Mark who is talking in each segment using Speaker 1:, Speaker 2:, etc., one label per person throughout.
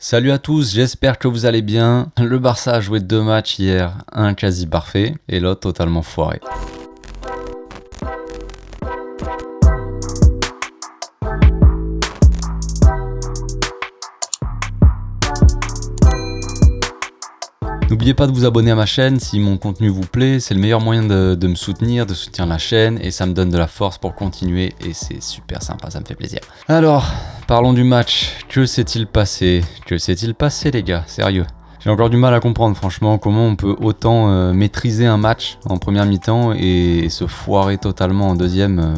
Speaker 1: Salut à tous, j'espère que vous allez bien. Le Barça a joué 2 matchs hier, un quasi parfait et l'autre totalement foiré. N'oubliez pas de vous abonner à ma chaîne si mon contenu vous plaît, c'est le meilleur moyen de me soutenir, de soutenir la chaîne et ça me donne de la force pour continuer et c'est super sympa, ça me fait plaisir. Alors, parlons du match, que s'est-il passé? Que s'est-il passé les gars, sérieux? J'ai encore du mal à comprendre franchement comment on peut autant maîtriser un match en première mi-temps et se foirer totalement en deuxième,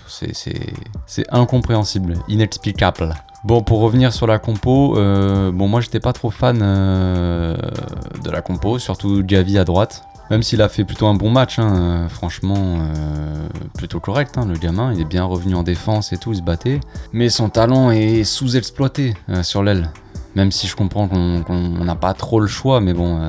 Speaker 1: c'est incompréhensible, inexplicable. Bon, pour revenir sur la compo, moi j'étais pas trop fan de la compo, surtout Gavi à droite. Même s'il a fait plutôt un bon match, franchement, plutôt correct, le gamin, il est bien revenu en défense et tout, il se battait. Mais son talent est sous-exploité sur l'aile. Même si je comprends qu'on n'a pas trop le choix, mais bon,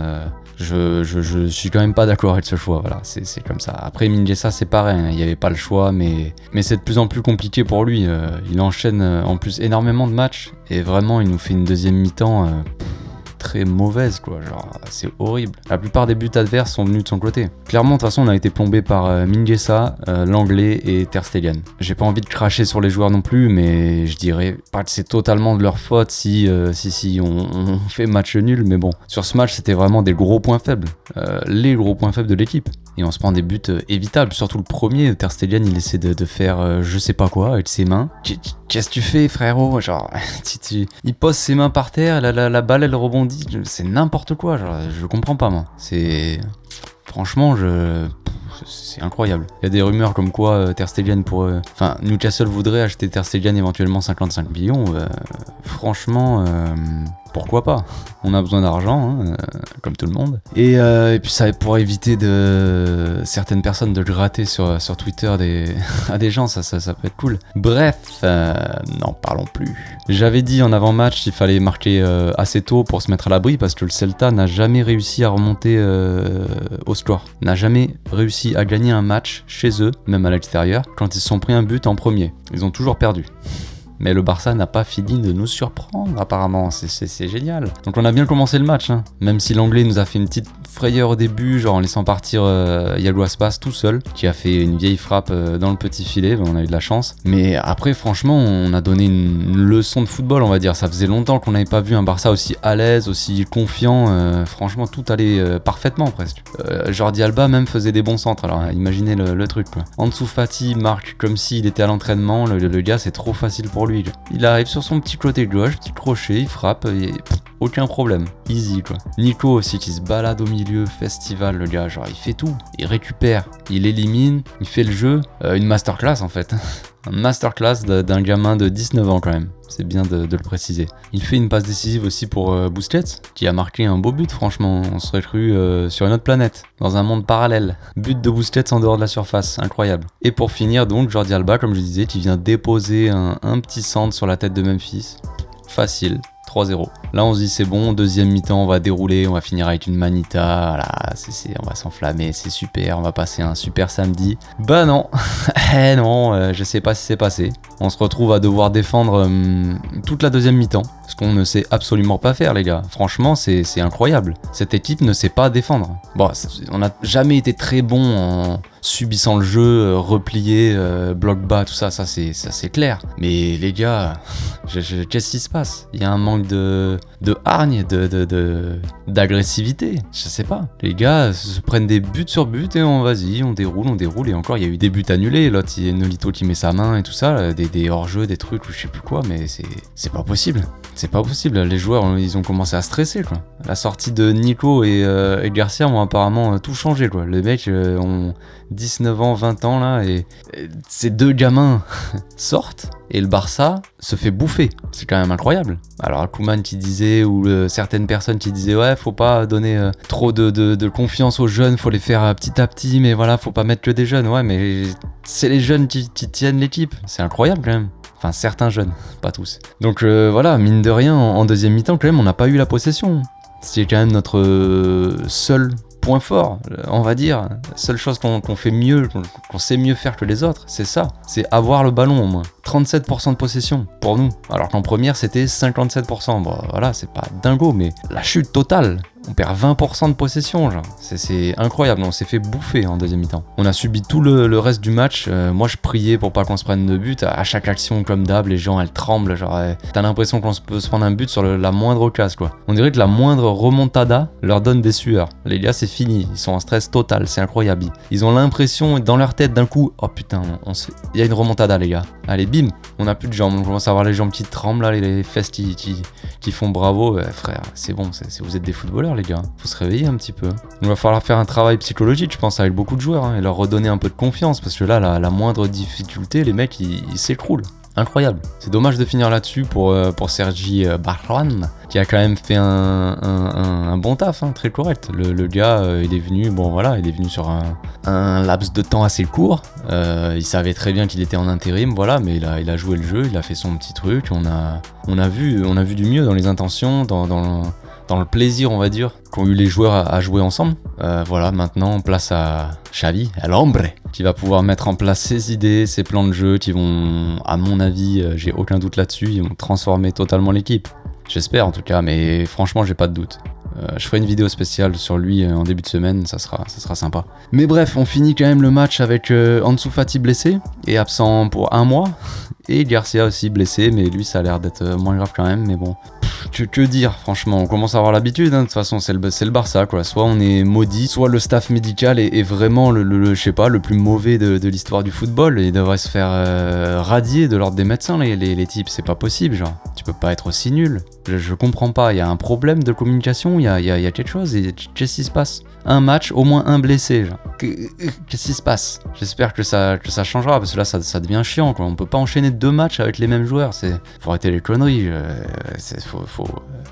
Speaker 1: je suis quand même pas d'accord avec ce choix, voilà, c'est comme ça. Après Mingueza c'est pareil, il n'y avait pas le choix, mais c'est de plus en plus compliqué pour lui. Il enchaîne en plus énormément de matchs, et vraiment il nous fait une deuxième mi-temps très mauvaise quoi, genre c'est horrible. La plupart des buts adverses sont venus de son côté. Clairement de toute façon on a été plombé par Mingueza, Langlais et Ter Stegen. J'ai pas envie de cracher sur les joueurs non plus, mais je dirais pas que c'est totalement de leur faute si on fait match nul, mais bon, sur ce match c'était vraiment des gros points faibles, les gros points faibles de l'équipe. Et on se prend des buts évitables, surtout le premier, Ter Stegen il essaie de faire je sais pas quoi avec ses mains. Qu'est-ce que tu fais frérot? Genre, il pose ses mains par terre, la balle elle rebondit, c'est n'importe quoi, genre, je comprends pas moi. Franchement, c'est incroyable. Il y a des rumeurs comme quoi Ter Stegen Newcastle voudrait acheter Ter Stegen éventuellement 55 millions. Franchement, pourquoi pas? On a besoin d'argent, comme tout le monde. Et puis ça pour éviter de certaines personnes de gratter sur Twitter à des gens, ça peut être cool. Bref, n'en parlons plus. J'avais dit en avant-match qu'il fallait marquer assez tôt pour se mettre à l'abri parce que le Celta n'a jamais réussi à remonter au score. N'a jamais réussi à gagner un match chez eux, même à l'extérieur, quand ils se sont pris un but en premier. Ils ont toujours perdu. Mais le Barça n'a pas fini de nous surprendre apparemment, c'est génial. Donc on a bien commencé le match, même si l'anglais nous a fait une petite frayeur au début, genre en laissant partir Iago Aspas tout seul, qui a fait une vieille frappe dans le petit filet, on a eu de la chance. Mais après franchement on a donné une leçon de football on va dire, ça faisait longtemps qu'on n'avait pas vu un Barça aussi à l'aise, aussi confiant, franchement tout allait parfaitement presque. Jordi Alba même faisait des bons centres, alors imaginez le truc quoi. Ansu Fati marque comme s'il était à l'entraînement, le gars c'est trop facile pour lui. Il arrive sur son petit côté gauche, petit crochet, il frappe, et aucun problème, easy quoi. Nico aussi qui se balade au milieu, festival le gars, genre il fait tout, il récupère, il élimine, il fait le jeu, une masterclass en fait. Un masterclass d'un gamin de 19 ans quand même, c'est bien de le préciser. Il fait une passe décisive aussi pour Busquets, qui a marqué un beau but franchement, on serait cru sur une autre planète, dans un monde parallèle. But de Busquets en dehors de la surface, incroyable. Et pour finir donc Jordi Alba, comme je disais, qui vient déposer un petit centre sur la tête de Memphis, facile. 3-0. Là on se dit c'est bon, deuxième mi-temps on va dérouler, on va finir avec une manita, voilà, on va s'enflammer, c'est super, on va passer un super samedi. Bah non, non, je sais pas si c'est passé. On se retrouve à devoir défendre toute la deuxième mi-temps, ce qu'on ne sait absolument pas faire les gars. Franchement c'est incroyable, cette équipe ne sait pas défendre. Bon, on n'a jamais été très bon en subissant le jeu, replié, bloc bas, tout ça, c'est clair. Mais les gars, qu'est-ce qui se passe? Il y a un manque de hargne, d'agressivité, je sais pas. Les gars se prennent des buts sur but et on déroule et encore il y a eu des buts annulés, l'autre il y a Nolito qui met sa main et tout ça, des hors-jeux, des trucs ou je sais plus quoi, mais c'est pas possible. C'est pas possible, les joueurs ils ont commencé à stresser quoi. La sortie de Nico et Garcia ont apparemment tout changé quoi. Les mecs ont 19 ans, 20 ans là et ces deux gamins sortent et le Barça se fait bouffer. C'est quand même incroyable. Alors Koeman qui disait ou certaines personnes qui disaient ouais faut pas donner trop de confiance aux jeunes, faut les faire petit à petit, mais voilà faut pas mettre que des jeunes. Ouais mais c'est les jeunes qui tiennent l'équipe. C'est incroyable quand même. Enfin certains jeunes, pas tous. Donc voilà, mine de rien en deuxième mi-temps quand même on n'a pas eu la possession. C'est quand même notre seule point fort, on va dire. La seule chose qu'on fait mieux, qu'on sait mieux faire que les autres, c'est ça. C'est avoir le ballon au moins. 37% de possession pour nous. Alors qu'en première, c'était 57%. Bon, voilà, c'est pas dingo, mais la chute totale. On perd 20% de possession, genre. C'est incroyable, on s'est fait bouffer en deuxième mi-temps. On a subi tout le reste du match. Moi, je priais pour pas qu'on se prenne de but. À chaque action, comme d'hab, les gens, elles tremblent. Genre, t'as l'impression qu'on peut se prendre un but sur la moindre occasion, quoi. On dirait que la moindre remontada leur donne des sueurs. Les gars, c'est fini. Ils sont en stress total, c'est incroyable. Ils ont l'impression, dans leur tête, d'un coup, oh putain, il y a une remontada, les gars. Allez, bim, on a plus de jambes. On commence à avoir les jambes qui tremblent, là, les fesses qui font bravo. Frère, c'est bon, vous êtes des footballeurs, les gars. Faut se réveiller un petit peu. Il va falloir faire un travail psychologique, je pense, avec beaucoup de joueurs, et leur redonner un peu de confiance, parce que là, la moindre difficulté, les mecs, ils s'écroulent. Incroyable. C'est dommage de finir là-dessus pour Sergi Barran, qui a quand même fait un bon taf, très correct. Le gars, il est venu, il est venu sur un laps de temps assez court. Il savait très bien qu'il était en intérim, mais il a joué le jeu, il a fait son petit truc. On a vu du mieux dans les intentions, dans le plaisir, on va dire, qu'ont eu les joueurs à jouer ensemble. Maintenant, place à Xavi, à l'ombre, qui va pouvoir mettre en place ses idées, ses plans de jeu, qui vont, à mon avis, j'ai aucun doute là-dessus, ils vont transformer totalement l'équipe. J'espère en tout cas, mais franchement, j'ai pas de doute. Je ferai une vidéo spéciale sur lui en début de semaine, ça sera sympa. Mais bref, on finit quand même le match avec Ansu Fati blessé et absent pour 1 mois. Et Garcia aussi blessé, mais lui ça a l'air d'être moins grave quand même, mais bon. Que dire, franchement, on commence à avoir l'habitude, de toute façon, c'est le Barça, quoi. Soit on est maudit, soit le staff médical est vraiment je sais pas, le plus mauvais de l'histoire du football, et il devrait se faire radier de l'ordre des médecins, les types, c'est pas possible, genre. Tu peux pas être aussi nul. Je comprends pas, il y a un problème de communication, il y a quelque chose, et qu'est-ce qui se passe? Un match, au moins un blessé, genre. Qu'est-ce qui se passe? J'espère que ça changera, parce que là, ça devient chiant, quoi. On peut pas enchaîner 2 matchs avec les mêmes joueurs, faut arrêter les conneries,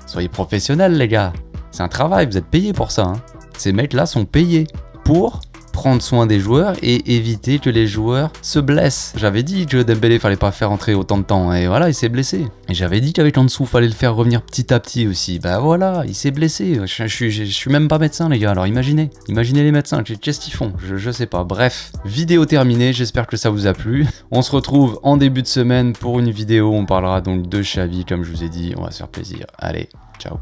Speaker 1: soyez professionnels, les gars. C'est un travail, vous êtes payés pour ça, Ces mecs-là sont payés pour prendre soin des joueurs et éviter que les joueurs se blessent. J'avais dit que Dembélé fallait pas faire entrer autant de temps, et voilà, il s'est blessé. Et j'avais dit qu'avec Ansu fallait le faire revenir petit à petit aussi. Bah voilà, il s'est blessé. Je suis même pas médecin, les gars, alors imaginez les médecins, qu'est-ce qu'ils font? Je sais pas. Bref, vidéo terminée, j'espère que ça vous a plu. On se retrouve en début de semaine pour une vidéo, on parlera donc de Xavi, comme je vous ai dit, on va se faire plaisir. Allez, ciao.